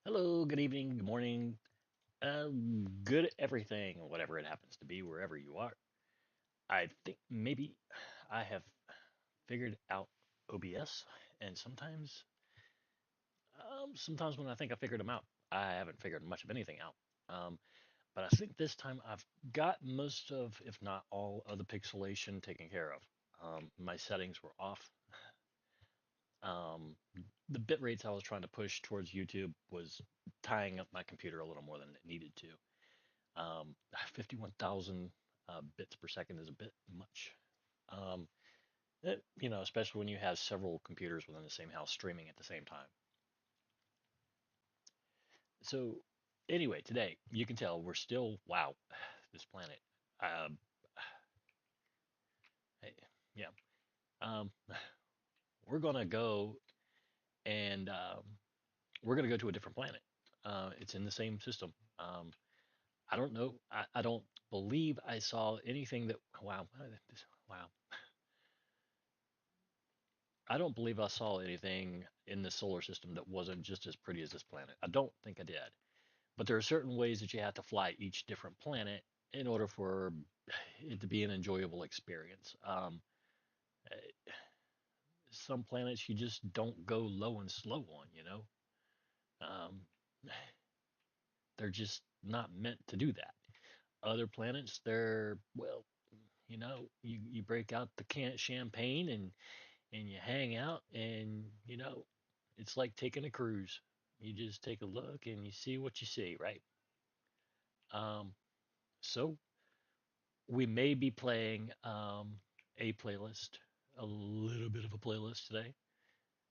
Hello, good evening, good morning, good everything, whatever it happens to be, wherever you are. I think maybe I have figured out OBS, and sometimes when I think I figured them out, I haven't figured much of anything out. But I think this time I've got most of, if not all, of the pixelation taken care of. My settings were off. Um, the bit rates I was trying to push towards YouTube was tying up my computer a little more than it needed to. 51,000 bits per second is a bit much. Especially when you have several computers within the same house streaming at the same time. So, anyway, today you can tell we're still wow, this planet. Um, yeah, um, we're gonna go and we're gonna go to a different planet. It's in the same system. I don't know. I don't believe I saw anything that wow, wow. I don't believe I saw anything in the solar system that wasn't just as pretty as this planet. I don't think I did. But there are certain ways that you have to fly each different planet in order for it to be an enjoyable experience. Eh, some planets you just don't go low and slow on. Um, they're just not meant to do that. Other planets, they're, well, you break out the can champagne and you hang out and it's like taking a cruise. You just take a look and you see what you see, right? um so we may be playing a playlist, a little bit of a playlist today,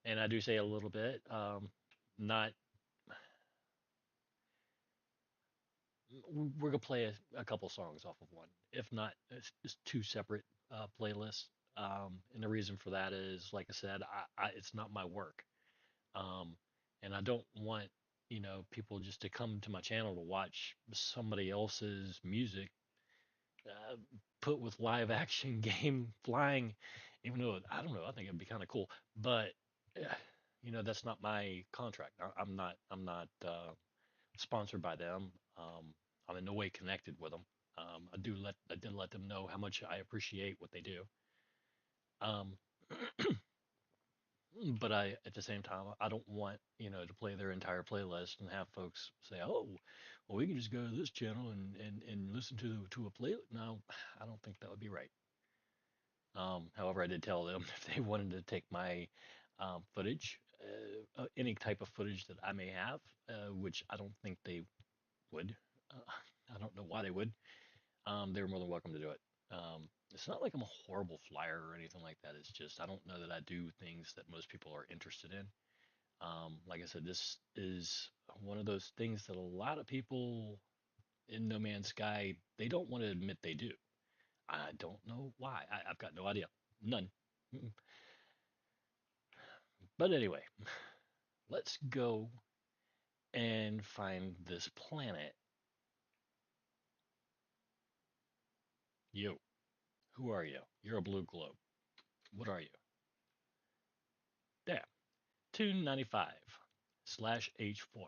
and I do say a little bit, not we're gonna play a couple songs off of one, if not it's two separate playlists. And the reason for that is, like I said, it's not my work. Um, and I don't want, people just to come to my channel to watch somebody else's music uh, put with live action game flying, even though I don't know, I think it'd be kind of cool, but uh, that's not my contract. I'm not sponsored by them. I'm in no way connected with them. I did let them know how much I appreciate what they do. Um, but at the same time, I don't want, to play their entire playlist and have folks say, "Oh, well, we can just go to this channel and listen to a playlist." No, I don't think that would be right. However, I did tell them if they wanted to take my footage, any type of footage that I may have, which I don't think they would. Uh, I don't know why they would. They're more than welcome to do it. It's not like I'm a horrible flyer or anything like that. It's just I don't know that I do things that most people are interested in. Like I said, this is one of those things that a lot of people in No Man's Sky, they don't want to admit they do. I don't know why. I've got no idea. None. Mm. But anyway, let's go and find this planet. You. Who are you? You're a blue globe. What are you? There. Toon 95 slash H4.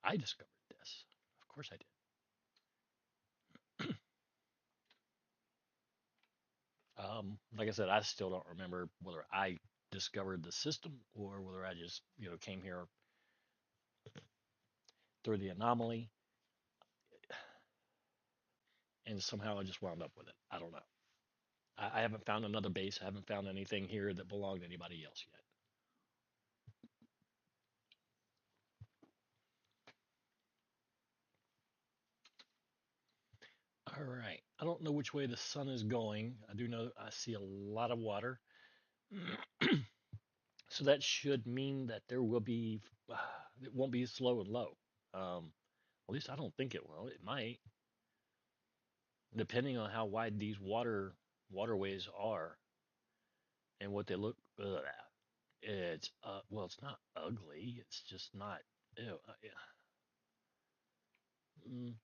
I discovered this. Of course I did. Like I said, I still don't remember whether I discovered the system or whether I just, came here through the anomaly and somehow I just wound up with it. I don't know. I haven't found another base. I haven't found anything here that belonged to anybody else yet. All right. I don't know which way the sun is going. I do know I see a lot of water. So that should mean that there will be, it won't be slow and low. At least I don't think it will. It might, depending on how wide these waterways are and what they look. It's well, it's not ugly. It's just not. Ew, yeah. Mm,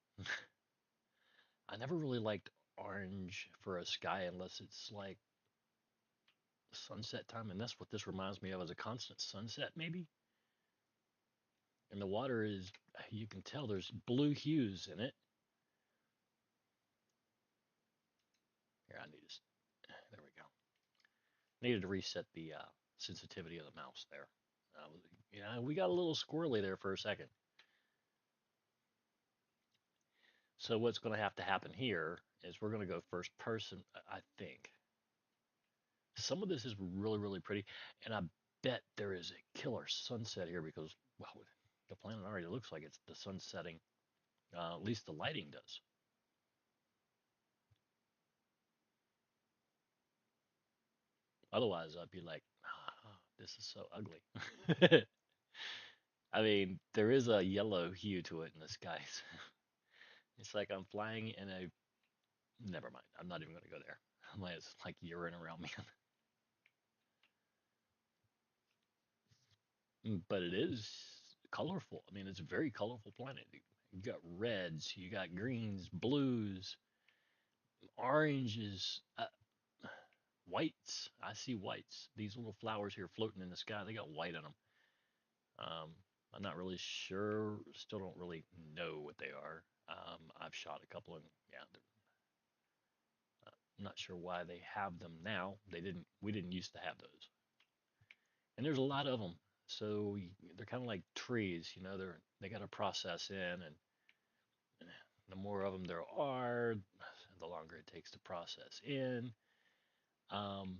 I never really liked orange for a sky unless it's like sunset time, and that's what this reminds me of, as a constant sunset, maybe. And the water is, you can tell there's blue hues in it. Here, I need to, there we go. Needed to reset the sensitivity of the mouse there. Yeah, we got a little squirrely there for a second. So what's going to have to happen here is we're going to go first person, I think. Some of this is really, really pretty, and I bet there is a killer sunset here because, well, the planet already looks like it's the sun setting. At least the lighting does. Otherwise, I'd be like, this is so ugly. I mean, there is a yellow hue to it in the skies. It's like I'm flying in a. Never mind. I'm not even going to go there. I'm like, it's like urine around me. But it is colorful. I mean, it's a very colorful planet. You got reds, you got greens, blues, oranges, whites. I see whites. These little flowers here floating in the sky, they got white in them. Um, I'm not really sure. Still don't really know what they are. I've shot a couple, and yeah, I'm not sure why they have them now. They didn't. We didn't used to have those, and there's a lot of them. So they're kind of like trees, you know. They got to process in, and the more of them there are, the longer it takes to process in. Um,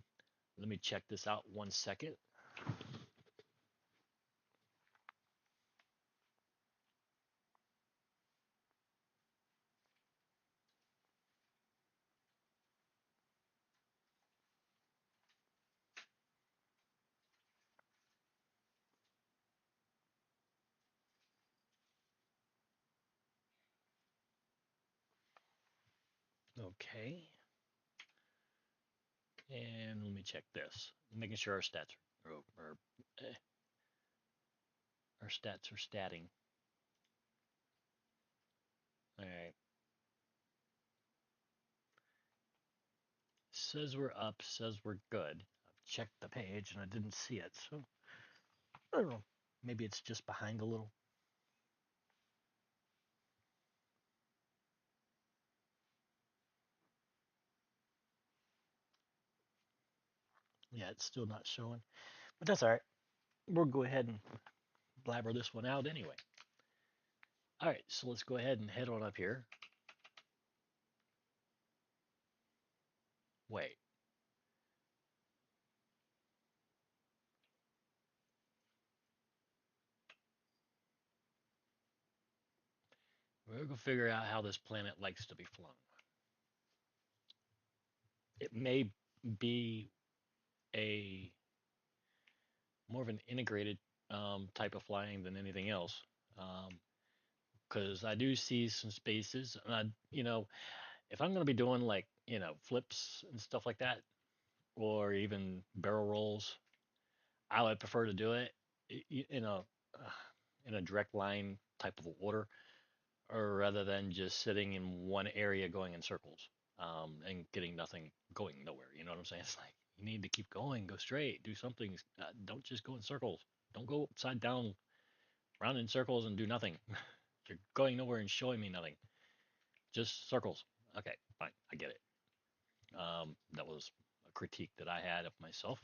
Let me check this out 1 second. Okay, and let me check this, making sure eh, our stats are statting. All right, says we're up, says we're good. I've checked the page and I didn't see it, so I don't know. Maybe it's just behind a little. Yeah, it's still not showing, but that's all right. We'll go ahead and blabber this one out anyway. All right, so let's go ahead and head on up here. Wait, we're gonna figure out how this planet likes to be flown. It may be a more of an integrated type of flying than anything else. Because I do see some spaces, and if I'm going to be doing like flips and stuff like that, or even barrel rolls, I would prefer to do it in a direct line type of order, or rather than just sitting in one area going in circles and getting nothing, going nowhere. You know what I'm saying? It's like you need to keep going, go straight, do something. Don't just go in circles. Don't go upside down, round in circles and do nothing. You're going nowhere and showing me nothing. Just circles. Okay, fine, I get it. That was a critique that I had of myself.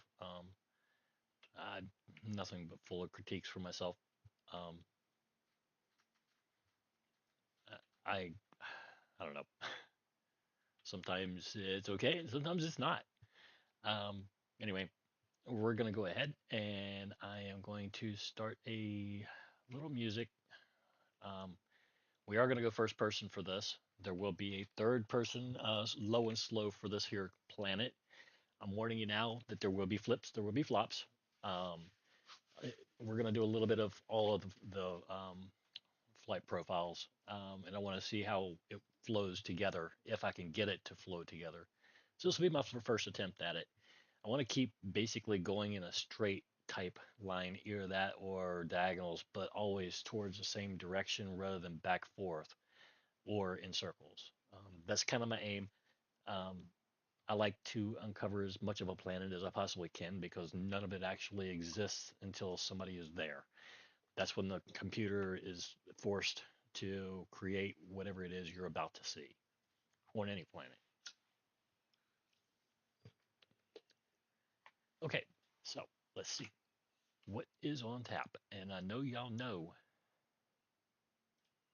I nothing but full of critiques for myself. Um, I I don't know. Sometimes it's okay, and sometimes it's not. Um, anyway, we're gonna go ahead, and I am going to start a little music. Um, we are gonna go first person for this. There will be a third person, low and slow for this here planet. I'm warning you now that there will be flips, there will be flops. Um, we're going to do a little bit of all of the flight profiles, and I want to see how it flows together, if I can get it to flow together. So this will be my first attempt at it. I want to keep basically going in a straight type line, either that or diagonals, but always towards the same direction rather than back forth or in circles. That's kind of my aim. Um, I like to uncover as much of a planet as I possibly can because none of it actually exists until somebody is there. That's when the computer is forced to create whatever it is you're about to see on any planet. Okay, so let's see what is on tap. And I know y'all know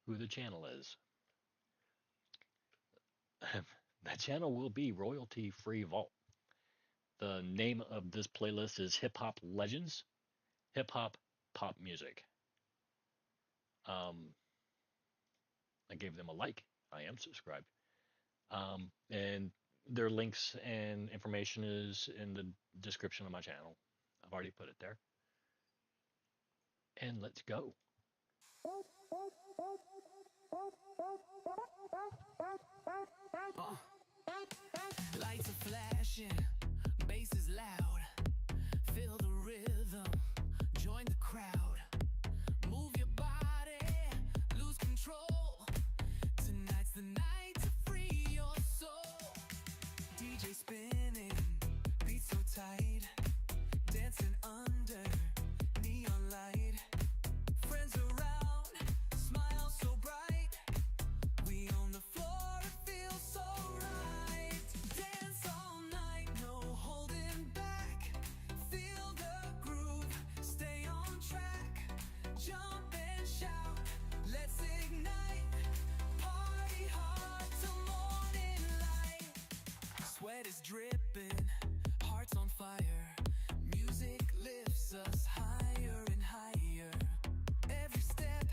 who the channel is. That channel will be Royalty Free Vault. The name of this playlist is Hip Hop Legends, Hip Hop Pop Music. I gave them a like. I am subscribed. And their links and information is in the description of my channel. I've already put it there. And let's go. Lights are flashing, bass is loud. Feel the rhythm, join the crowd. Move your body, lose control. Tonight's the night to free your soul. DJ spinning, beat so tight. Dancing under neon light. Friends around, smile so bright. We on the floor, it feels so right. Dance all night, no holding back. Feel the groove, stay on track. Jump and shout, let's ignite. Party hard till morning light. Sweat is dripping, hearts on fire. Music lifts us higher and higher. Every step,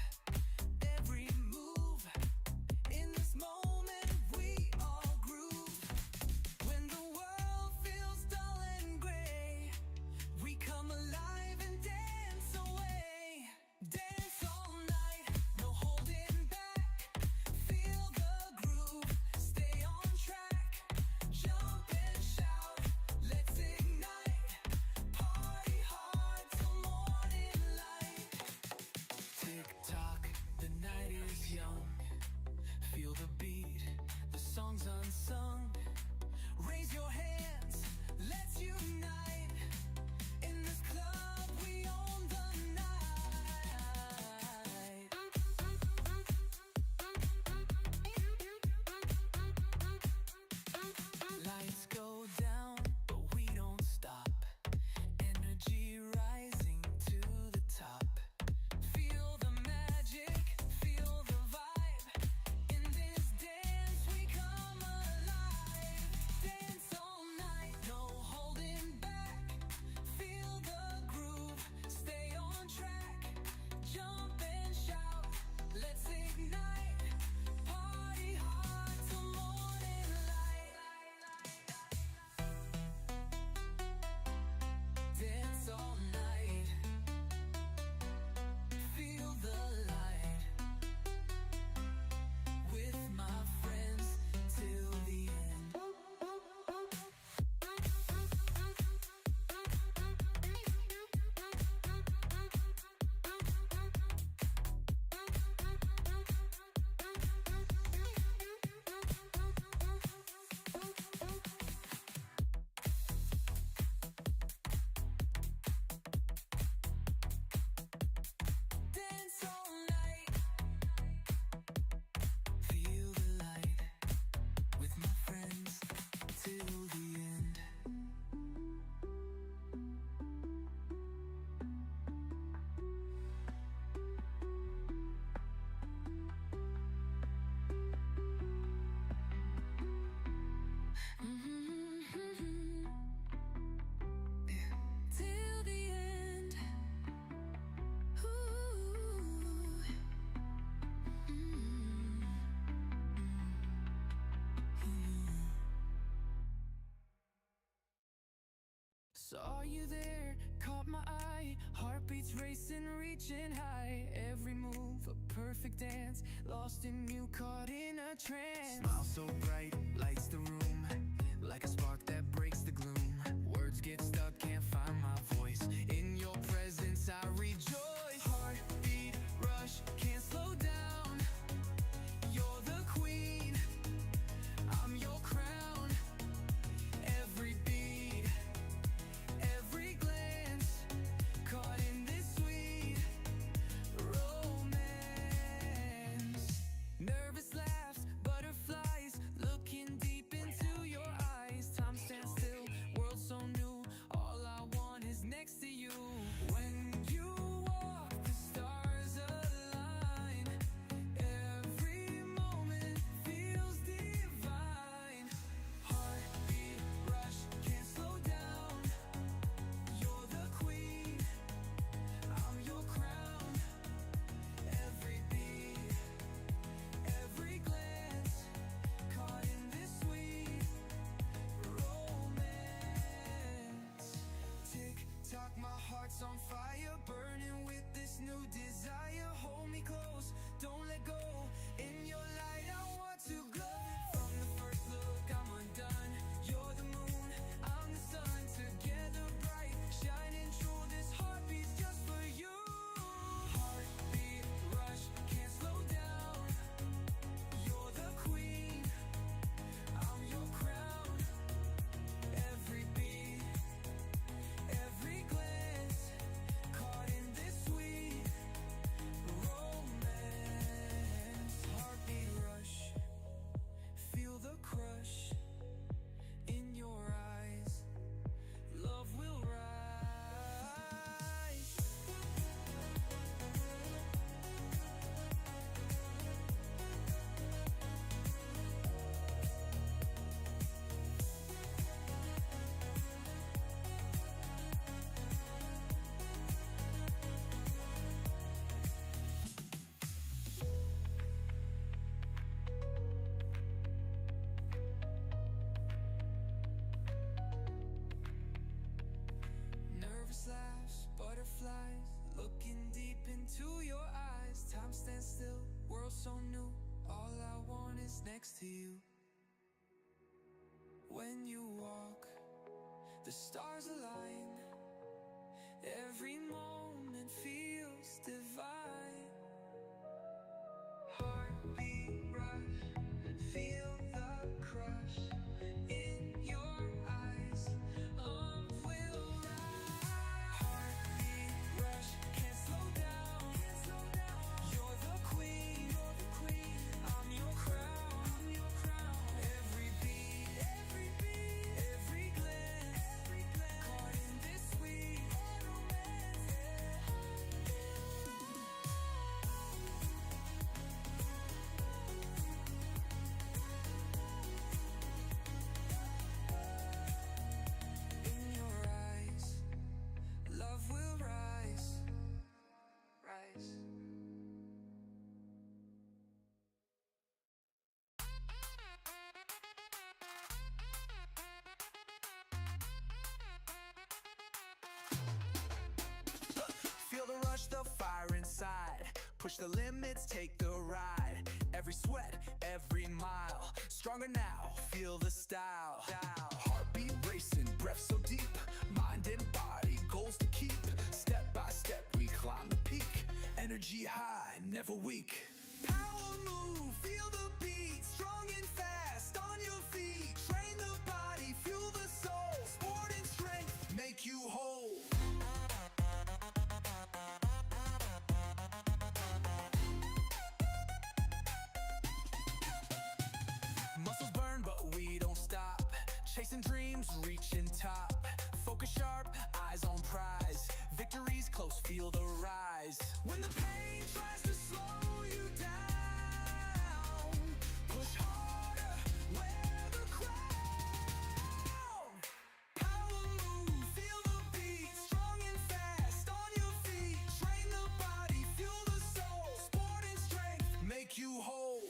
every move. In this moment we all groove. When the world feels dull and gray, we come alive and dance away. Dance all night, no holding back. Feel the groove, stay on track. Jump and shout, let's ignite. Party hard till morning light. Tick tock, the night is young. Feel the beat, the song's unsung. Raise your hands, let's unite. In this club, we own the night. Lights go down, but we don't stop. Energy rising to the top. Feel the magic, feel the vibe. In this dance we come alive. Dance all night, no holding back. Feel the groove, stay on track. Jump and shout, let's ignite. Party hard till morning light. Dance all night. Feel the light. With my friends till the end. Dance all night. Feel the light. With my friends till the end. Till the end. Saw you there, caught my eye. Heartbeats racing, reaching high. Every move, a perfect dance. Lost in you, caught in a trance. Smile so bright, lights the room. Like a spark that breaks the gloom. Words get stuck, can't find my voice. In your presence I rejoice. Heartbeat rush, can't slow down. You're the queen, I'm your crown. Every beat, every glance, caught in this sweet next to you. When you walk, the stars align. Every moment feels divine. Heartbeat rush, feel the crush in your eyes. Will rise. Heartbeat rush, can't slow down. You're the queen. I'm your crown. Every beat, every glance, caught in this sweet romance. In your eyes, love will rise. Feel the rush, the fire inside. Push the limits, take the ride. Every sweat, every mile. Stronger now, feel the style. Heartbeat racing, breath so deep. Mind and body, goals to keep. Step by step, we climb the peak. Energy high, never weak. Power move, feel the beat. Strong and fast, on your feet. Train the body, fuel the soul. Sport and strength, make you whole. Muscles burn, but we don't stop. Chasing dreams, reaching top. Focus sharp, eyes on prize. Victory's close, feel the rise. When the pain tries to slow you down, push harder, wear the crown. Power move, feel the beat. Strong and fast, on your feet. Train the body, fuel the soul. Sport and strength, make you whole.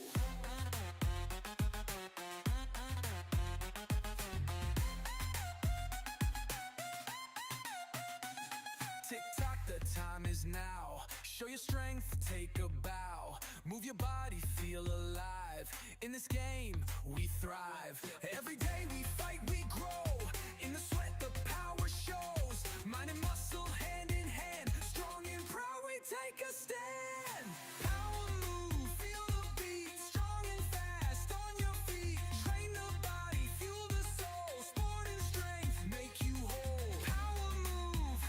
Tick tock, the time is now. Show your strength, take a bow. Move your body, feel alive. In this game, we thrive. Every day we fight, we grow. In the sweat, the power shows. Mind and muscle, hand in hand. Strong and proud, we take a stand. Power move, feel the beat. Strong and fast, on your feet. Train the body, fuel the soul. Sport and strength, make you whole. Power move,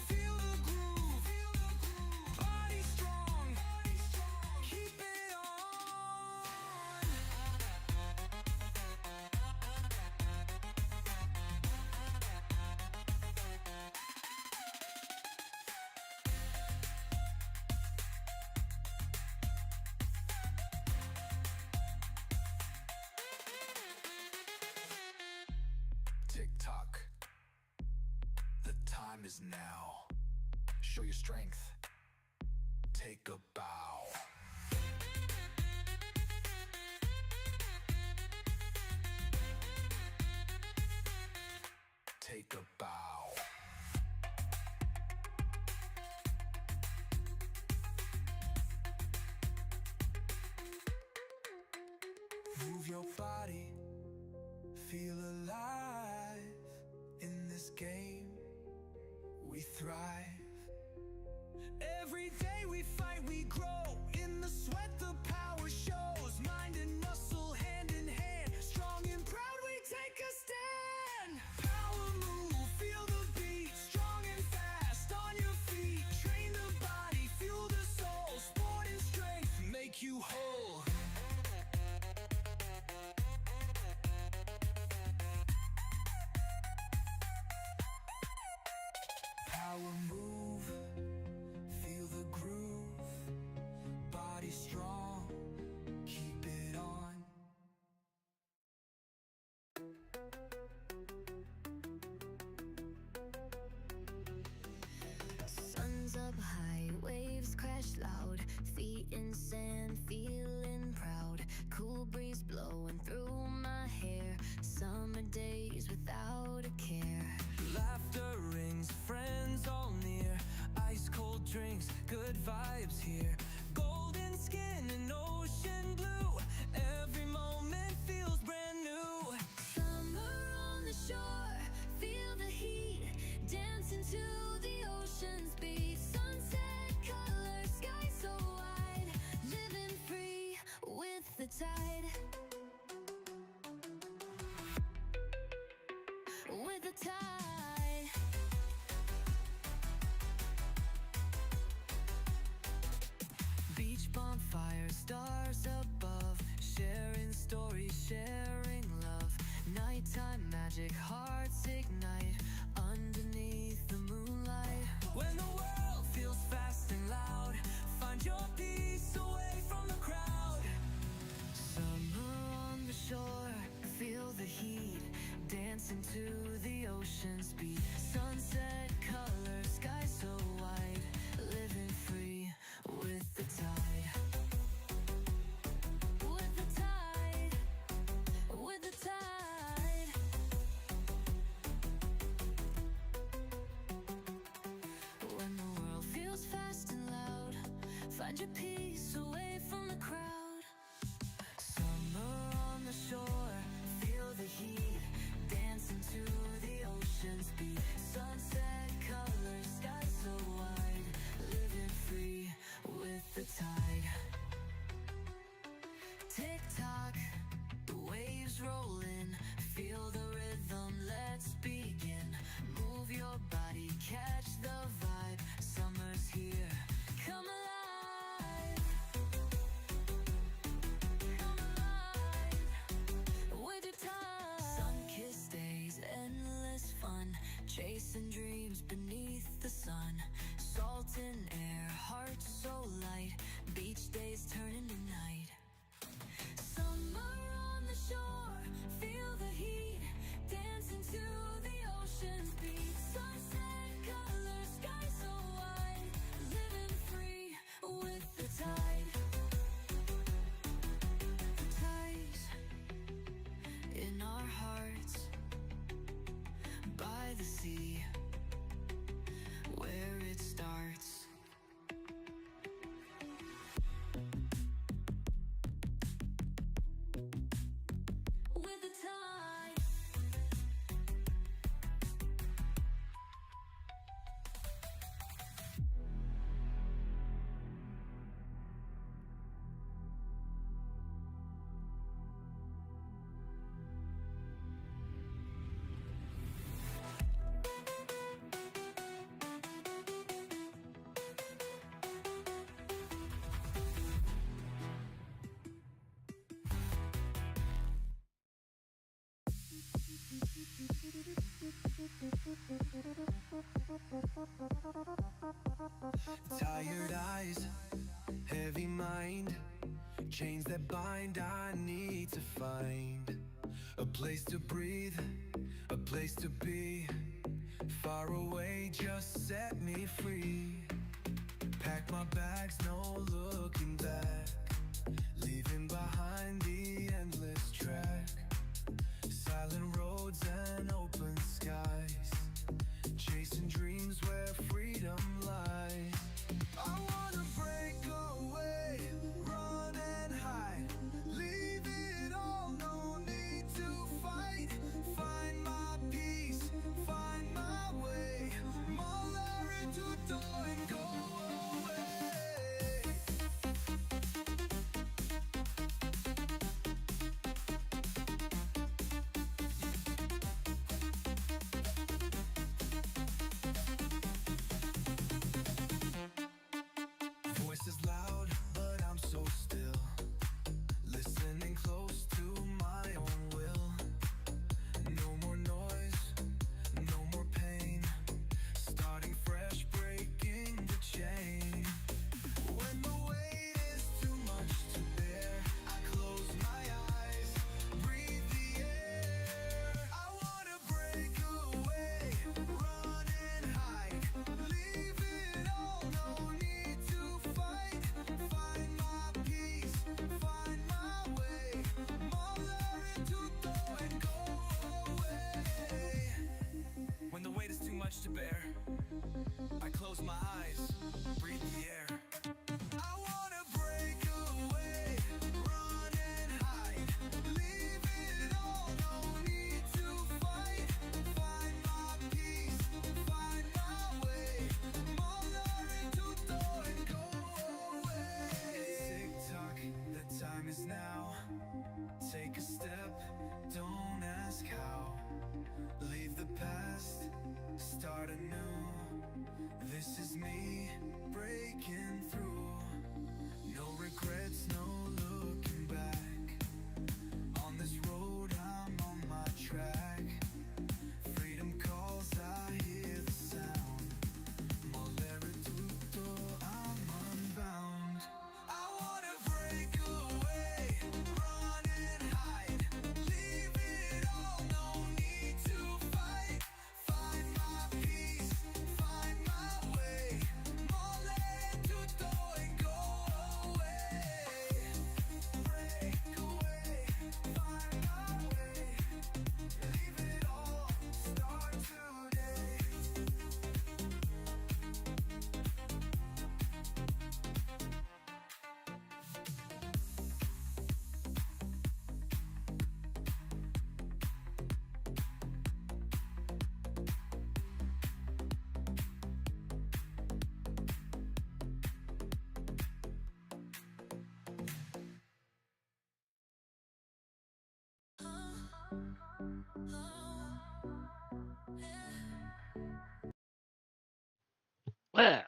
feel the groove. Body strong, keep it on. Tick tock, the time is now. Show your strength, take a bow. Take a bow. Move your body, feel alive. In this game, we thrive. Every day we fight, we grow. In the sweat, the power shows. Mind and muscle, hand in hand. Strong and proud, we take a stand. Power move, feel the beat. Strong and fast, on your feet. Train the body, fuel the soul. Sport and strength, make you whole. Power move, feel the groove. Body strong, keep it on. Sun's up high, waves crash loud. Feet in sand, feeling proud. Cool breeze blowing through my hair. Summer days without a care. Laughter rings, friends all near. Ice cold drinks, good vibes here. Golden skin and ocean blue. Every tide. With the tide. Beach bonfire, stars above, sharing stories, sharing love. Nighttime magic, hearts ignite underneath the moonlight. When the world feels fast and loud, find your peace away from the crowd. Summer on the shore, feel the heat, dancing to the ocean's beat. Sunset colors, sky so wide, living free with the tide. With the tide. With the tide. When the world feels fast and loud, find your peace away from the crowd. Summer on the shore, feel the heat, dancing to the ocean's beat. Sunset colors, sky so wide, living free with the tide. Tick tock, the waves roll in, feel the rhythm, let's begin. Move your body, catch the vibe, summer's here, come alive. Come alive with your time. Sun-kissed days, endless fun, chasing dreams beneath the sun. Salt in air, heart so light, beach days turning to night. Summer on the shore, feel the heat, dancing to the ocean's beat. Sunset colors, sky so wide, living free with the tide. The tides in our hearts, by the sea, where it starts. With the tide. Tired eyes, heavy mind, chains that bind, I need to find a place to breathe, a place to be, far away, just set me free. Pack my bags, no looking back, leaving behind the endless track. Silent roads and open skies, chasing dreams where freedom lies. I wanna break away, run and hide, leave it all, no need to fight. Find my peace, find my way, molar into door and go away. Well,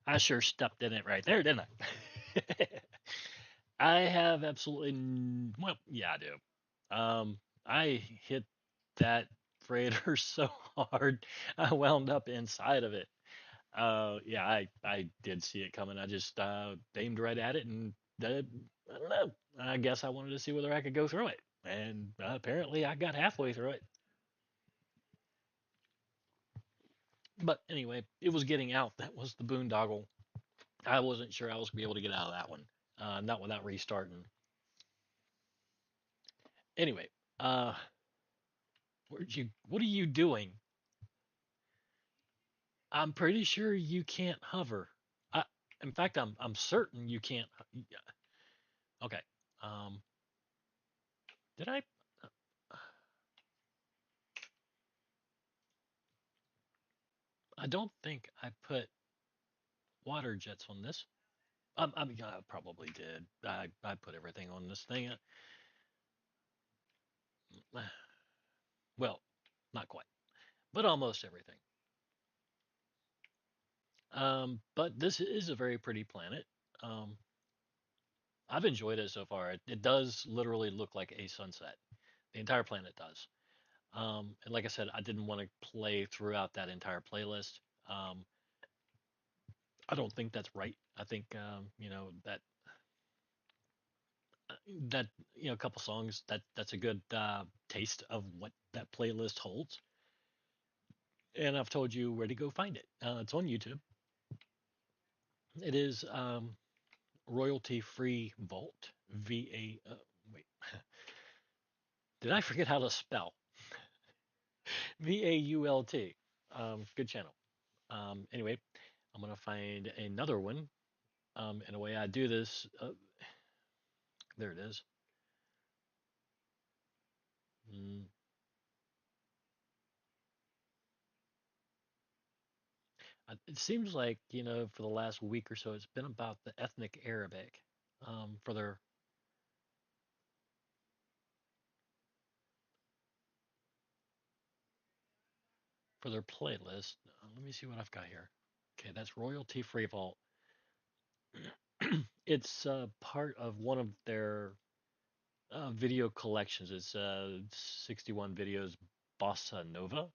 I sure stepped in it right there, didn't I? I have absolutely, well, yeah, I do. I hit that freighter so hard, I wound up inside of it. Yeah, I did see it coming. I just aimed right at it, and I don't know. I guess I wanted to see whether I could go through it, and apparently I got halfway through it. But anyway, it was getting out. That was the boondoggle. I wasn't sure I was gonna be able to get out of that one, not without restarting. Anyway, uh, where'd you? What are you doing? I'm pretty sure you can't hover. I, in fact, I'm certain you can't. Yeah. Okay. Um, did I? I don't think I put water jets on this. I mean, I probably did. I put everything on this thing. Well, not quite, but almost everything. But this is a very pretty planet. Um, I've enjoyed it so far. It does literally look like a sunset. The entire planet does. And like I said, I didn't want to play throughout that entire playlist. Um, I don't think that's right. I think uh, that a couple songs that's a good taste of what that playlist holds. And I've told you where to go find it. It's on YouTube. It is royalty free vault. Wait, did I forget how to spell? VAULT. Good channel. Anyway, I'm gonna find another one. And the way I do this, there it is. Mm, it seems like for the last week or so, it's been about the ethnic Arabic for their playlist. Let me see what I've got here. Okay, that's royalty free vault. It's part of one of their video collections. It's 61 videos bossa nova.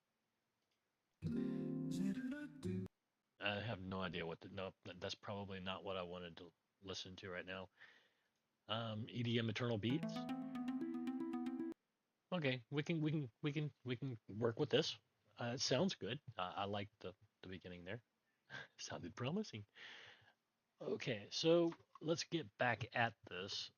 I have no idea what the no. That's probably not what I wanted to listen to right now. EDM Eternal Beats. Okay, we can work with this. It sounds good. I like the beginning there. Sounded promising. Okay, so let's get back at this.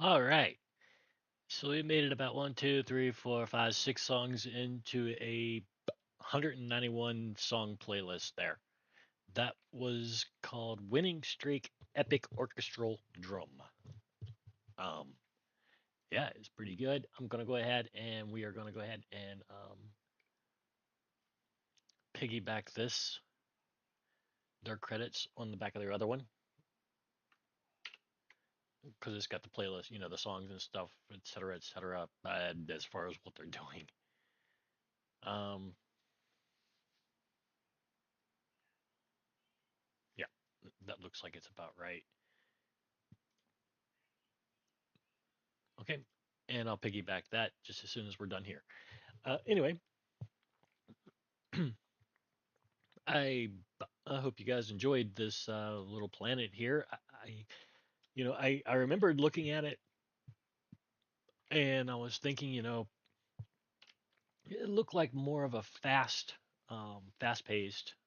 All right. So we made it about one, two, three, four, five, 6 songs into a 191 song playlist there. That was called Winning Streak Epic Orchestral Drum. Um, yeah, it's pretty good. I'm gonna go ahead and we are gonna go ahead and piggyback this, their credits on the back of their other one, because it's got the playlist, the songs and stuff, etc., etc. As far as what they're doing. Um, yeah, that looks like it's about right. Okay, and I'll piggyback that just as soon as we're done here. Anyway, I I hope you guys enjoyed this little planet here. I remembered looking at it and I was thinking, it looked like more of a fast-paced,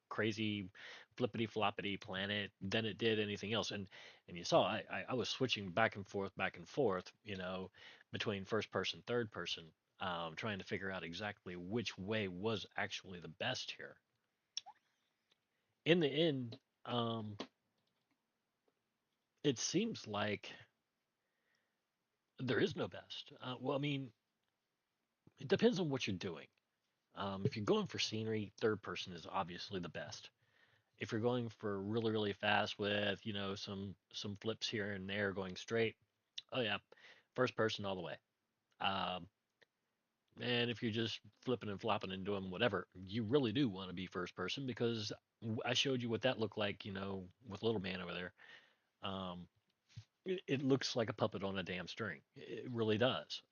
crazy, flippity floppity planet than it did anything else. And you saw I was switching back and forth, between first person, third person, trying to figure out exactly which way was actually the best here. In the end, it seems like there is no best. Well, I mean, it depends on what you're doing. If you're going for scenery, third person is obviously the best. If you're going for really really fast with some flips here and there going straight, oh yeah, first person all the way. Um, and if you're just flipping and flopping and doing whatever, you really do want to be first person because I showed you what that looked like, with little man over there. Um, it looks like a puppet on a damn string. It really does.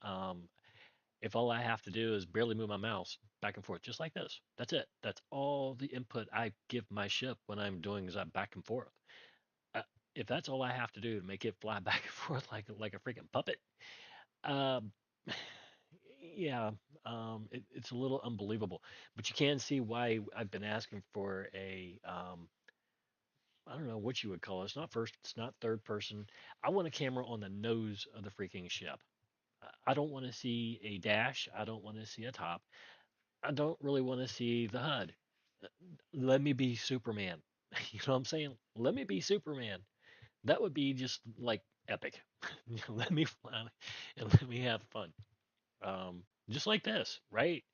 If all I have to do is barely move my mouse back and forth, just like this, that's it. That's all the input I give my ship when I'm doing is that back and forth. Uh, if that's all I have to do to make it fly back and forth like a freaking puppet, um, yeah, it's a little unbelievable. But you can see why I've been asking for I don't know what you would call it. It's not first, it's not third person. I want a camera on the nose of the freaking ship. I don't want to see a dash. I don't want to see a top. I don't really want to see the HUD. Uh, Let me be Superman. You know what I'm saying? Let me be Superman. That would be just like epic. Let me fly and let me have fun. Just like this, right?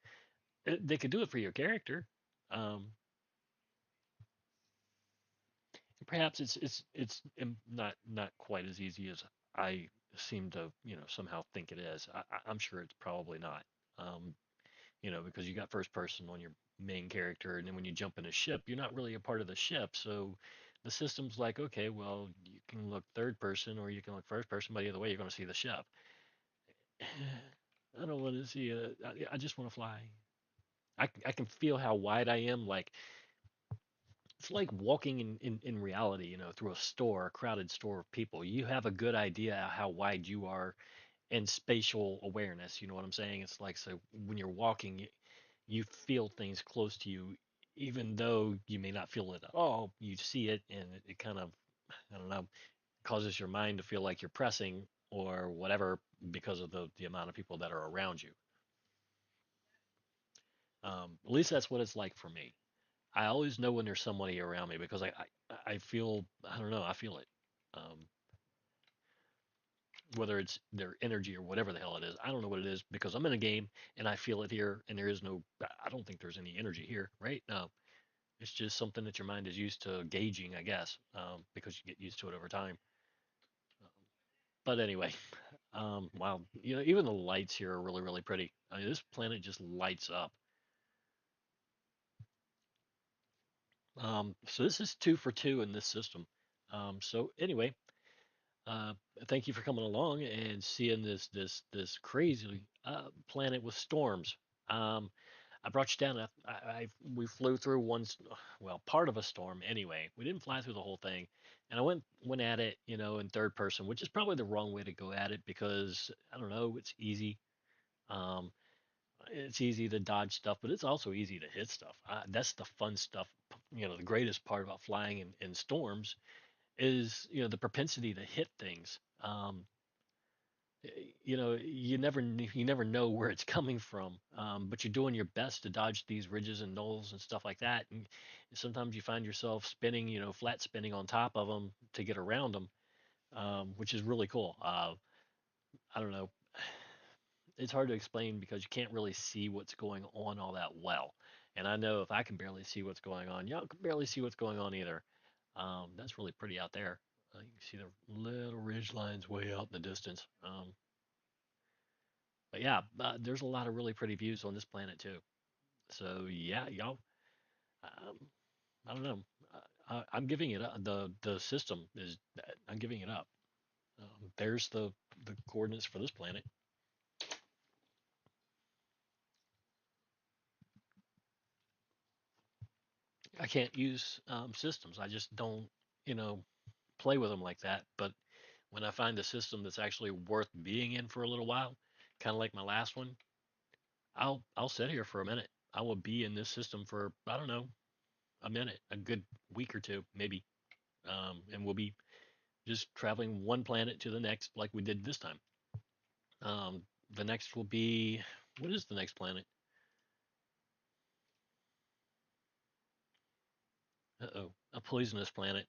They could do it for your character. Um, Perhaps it's not quite as easy as I seem to somehow think it is. I'm sure it's probably not. Um, because you got first person on your main character, and then when you jump in a ship, you're not really a part of the ship. So the system's like, okay, well, you can look third person or you can look first person, but either way, you're going to see the ship. I don't want to see it. I just want to fly. I can feel how wide I am. Like it's like walking in reality, through a store, a crowded store of people. You have a good idea how wide you are and spatial awareness. You know what I'm saying? It's like, so when you're walking, you feel things close to you, even though you may not feel it at all. You see it, and it kind of, I don't know, causes your mind to feel like you're pressing or whatever because of the amount of people that are around you. At least that's what it's like for me. I always know when there's somebody around me because I feel, I don't know, I feel it. Um, whether it's their energy or whatever the hell it is, I don't know what it is because I'm in a game and I feel it here, and there is no, I don't think there's any energy here, right? No, it's just something that your mind is used to gauging, I guess, because you get used to it over time. But anyway, Wow, even the lights here are really, really pretty. I mean, this planet just lights up. So this is two for two in this system. So anyway, uh, thank you for coming along and seeing this crazy planet with storms. Um, I brought you down. We flew through well, part of a storm anyway. We didn't fly through the whole thing, and I went at it, in third person, which is probably the wrong way to go at it because I don't know, it's easy. Um, it's easy to dodge stuff, but it's also easy to hit stuff. That's the fun stuff. The greatest part about flying in storms is the propensity to hit things. You never know where it's coming from, but you're doing your best to dodge these ridges and knolls and stuff like that. And sometimes you find yourself spinning, flat spinning on top of them to get around them, which is really cool. I don't know. It's hard to explain because you can't really see what's going on all that well. And I know if I can barely see what's going on, y'all can barely see what's going on either. That's really pretty out there. You can see the little ridge lines way out in the distance. But yeah, there's a lot of really pretty views on this planet too. So yeah, y'all. Um, I don't know. I'm giving it up. The system is. I'm giving it up. There's the coordinates for this planet. I can't use systems. I just don't, you know, play with them like that. But when I find a system that's actually worth being in for a little while, kind of like my last one, I'll sit here for a minute. I will be in this system for I don't know a minute, a good week or two maybe, and we'll be just traveling one planet to the next like we did this time. The next will be what is the next planet? Uh-oh, a poisonous planet.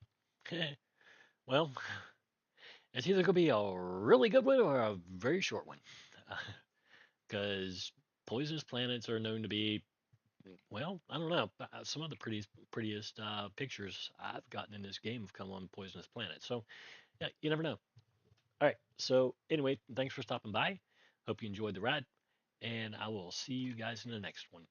Well, it's either gonna be a really good one or a very short one, because poisonous planets are known to be well, I don't know. Some of the prettiest pictures I've gotten in this game have come on poisonous planets. So yeah, you never know. All right. So anyway, thanks for stopping by. Hope you enjoyed the ride, and I will see you guys in the next one.